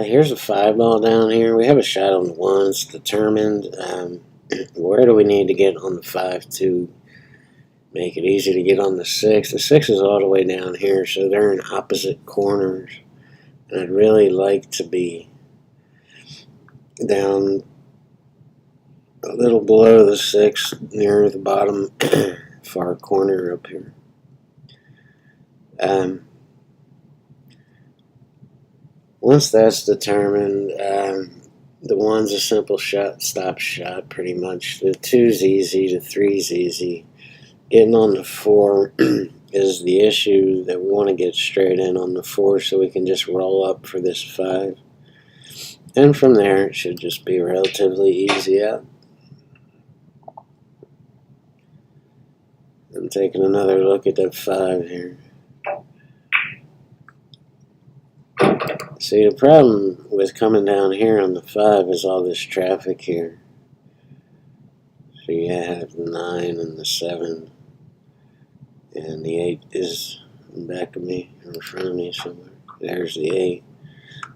Here's a 5 ball down here. We have a shot on the 1. It's determined. Where do we need to get on the 5 to make it easy to get on the 6? The 6 is all the way down here, so they're in opposite corners. And I'd really like to be down a little below the 6, near the bottom far corner up here. Once that's determined, the 1's a simple shot, stop shot pretty much. The 2's easy, the 3's easy. Getting on the 4 is the issue that we want to get straight in on the 4 so we can just roll up for this 5. And from there it should just be relatively easy out. I'm taking another look at that 5 here. See, the problem with coming down here on the 5 is all this traffic here. So you have the 9 and the 7, and the 8 is in back of me, or in front of me somewhere. There's the 8,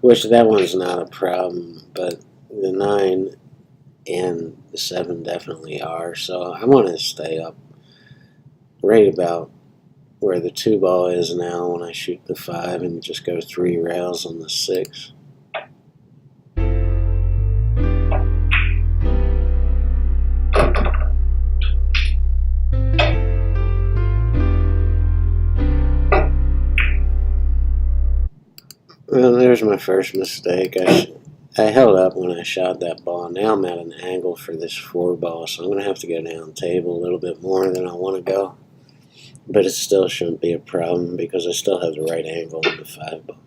which that one's not a problem, but the 9 and the 7 definitely are. So I want to stay up right about where the 2 ball is now when I shoot the 5 and just go 3 rails on the 6. Well, there's my first mistake. I held up when I shot that ball. Now I'm at an angle for this 4 ball, so I'm going to have to go down table a little bit more than I want to go. But it still shouldn't be a problem because I still have the right angle on the 5 ball.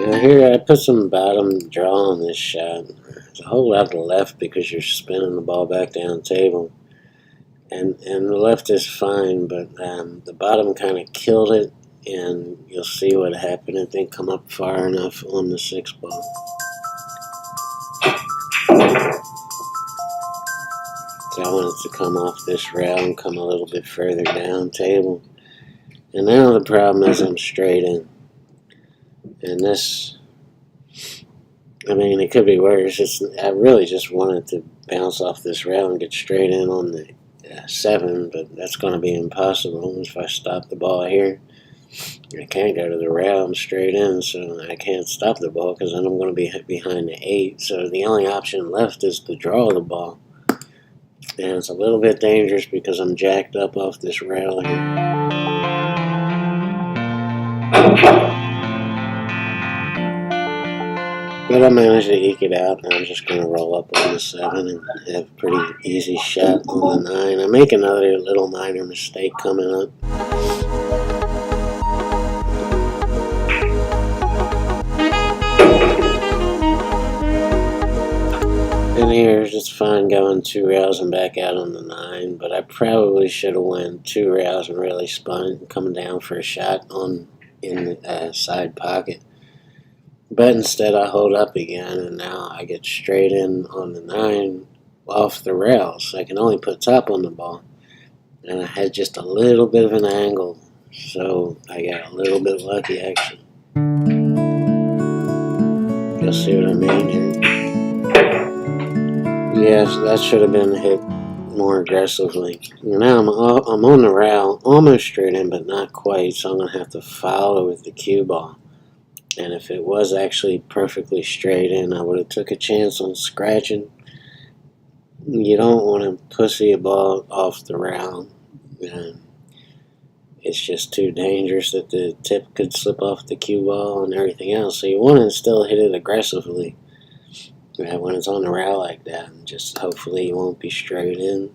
Now here I put some bottom draw on this shot. There's a whole lot to the left because you're spinning the ball back down table. And the left is fine, but the bottom kind of killed it. And you'll see what happened. It didn't come up far enough on the 6 ball. So I want it to come off this rail and come a little bit further down table. And now the problem is I'm straight in. And this, I mean, it could be worse. I really just wanted to bounce off this rail and get straight in on the 7, but that's going to be impossible if I stop the ball here. I can't go to the rail, I'm straight in, so I can't stop the ball because then I'm going to be behind the 8. So the only option left is to draw the ball. And it's a little bit dangerous because I'm jacked up off this rail here. But I managed to eke it out, and I'm just going to roll up on the 7 and have a pretty easy shot on the 9. I make another little minor mistake coming up. And here's it's fine going 2 rails and back out on the 9, but I probably should have went 2 rails and really spun it and come down for a shot in the side pocket. But instead I hold up again, and now I get straight in on the 9 off the rails. So I can only put top on the ball. And I had just a little bit of an angle, so I got a little bit lucky actually. You'll see what I mean here. Yes, that should have been hit more aggressively. Now I'm on the rail, almost straight in, but not quite, so I'm going to have to follow with the cue ball. And if it was actually perfectly straight in, I would have took a chance on scratching. You don't want to pussy a ball off the rail. It's just too dangerous that the tip could slip off the cue ball and everything else. So you want to still hit it aggressively. When it's on the rail like that, and just hopefully you won't be straight in.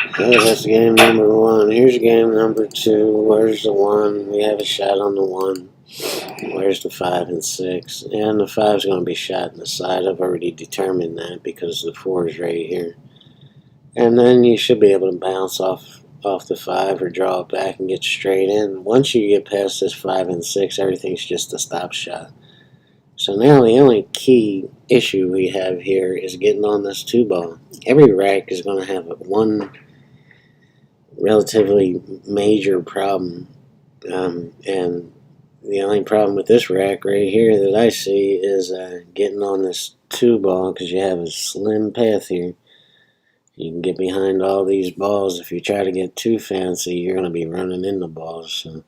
Okay, that's game number 1. Here's game number 2. Where's the 1? We have a shot on the 1. Where's the 5 and 6? And the 5 is going to be shot in the side. I've already determined that because the 4 is right here. And then you should be able to bounce off off the 5 or draw it back and get straight in. Once you get past this 5 and 6, everything's just a stop shot. So now the only key issue we have here is getting on this 2-ball. Every rack is going to have one relatively major problem, and the only problem with this rack right here that I see is getting on this 2-ball, because you have a slim path here. You can get behind all these balls. If you try to get too fancy, you're going to be running into balls. So,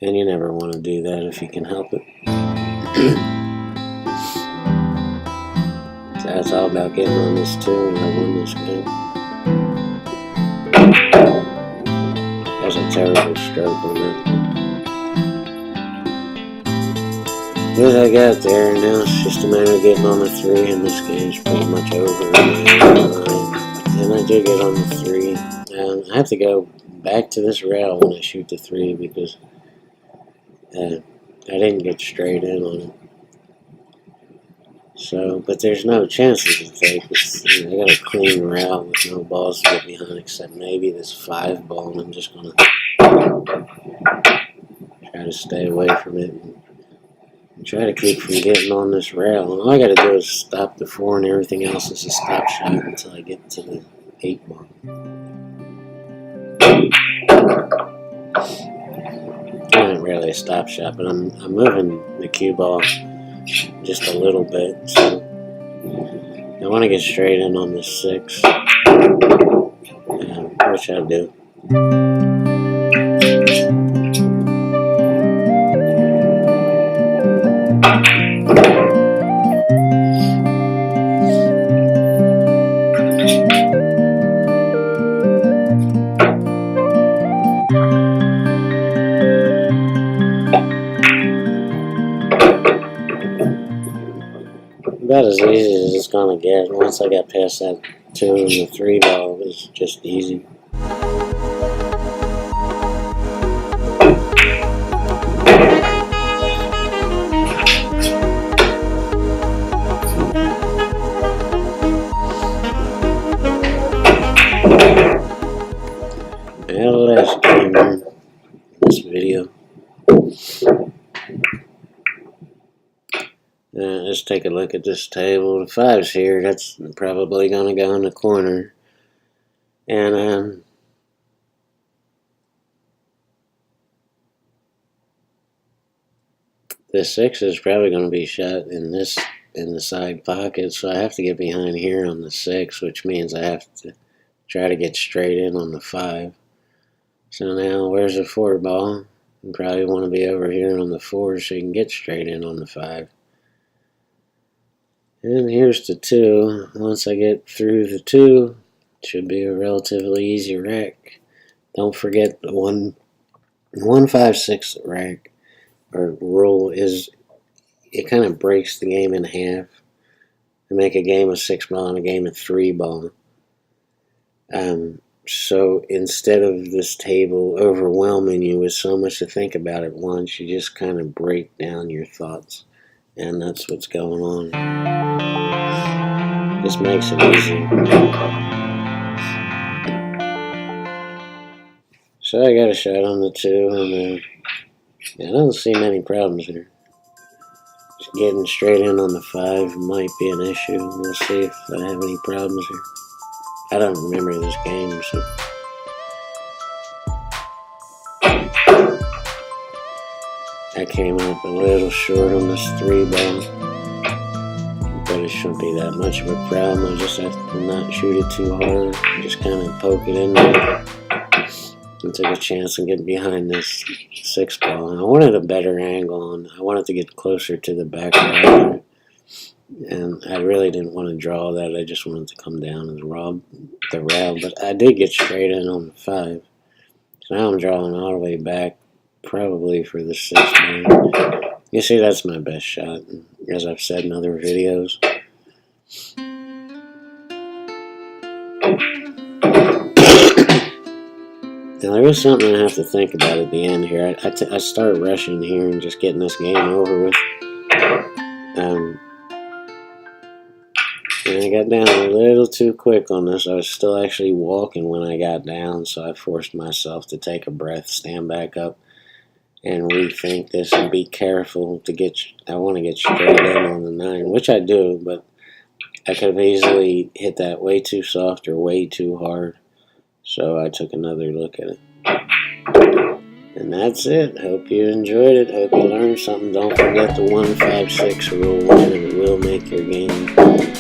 and you never want to do that if you can help it. So that's all about getting on this 2, and I won this game. That's a terrible stroke on that. But I got there, and now it's just a matter of getting on the 3, and this game's pretty much over. And I did get on the 3. I have to go back to this rail when I shoot the 3, because I didn't get straight in on it. So, but there's no chances to take. I got a clean rail with no balls to get behind, except maybe this 5 ball, and I'm just going to try to stay away from it and try to keep from getting on this rail. And all I got to do is stop the 4, and everything else is a stop shot until I get to the 8 ball. Not really a stop shot, but I'm moving the cue ball just a little bit, so I want to get straight in on the 6, which I do. About as easy as it's gonna get. Once I got past that 2 and the 3 ball, it was just easy. And the last game in this video. Let's take a look at this table. The 5's here. That's probably going to go in the corner. And the 6 is probably going to be shot in the side pocket. So I have to get behind here on the 6, which means I have to try to get straight in on the 5. So now where's the 4 ball? You probably want to be over here on the 4 so you can get straight in on the 5. And here's the 2. Once I get through the 2, it should be a relatively easy rack. Don't forget the 1-5-6 rack or rule is it kind of breaks the game in half to make a game of 6 ball and a game of 3 ball. So instead of this table overwhelming you with so much to think about at once, you just kind of break down your thoughts. And that's what's going on. This makes it easy. So I got a shot on the 2, and I don't see many problems here. Just getting straight in on the 5 might be an issue. We'll see if I have any problems here. I don't remember this game, so. I came up a little short on this 3 ball, but it shouldn't be that much of a problem. I just have to not shoot it too hard, just kind of poke it in there and take a chance and get behind this 6 ball. And I wanted a better angle, and I wanted to get closer to the back rail, and I really didn't want to draw that. I just wanted to come down and rob the rail, but I did get straight in on the 5. So now I'm drawing all the way back, probably for the 6 ball. You see, that's my best shot, as I've said in other videos. Now, there is something I have to think about at the end here. I start rushing here and just getting this game over with. And I got down a little too quick on this. I was still actually walking when I got down, so I forced myself to take a breath, stand back up, and rethink this and be careful to get. I want to get straight in on the 9, which I do, but I could have easily hit that way too soft or way too hard. So I took another look at it. And that's it. Hope you enjoyed it. Hope you learned something. Don't forget the 1-5-6 rule, and it will make your game better.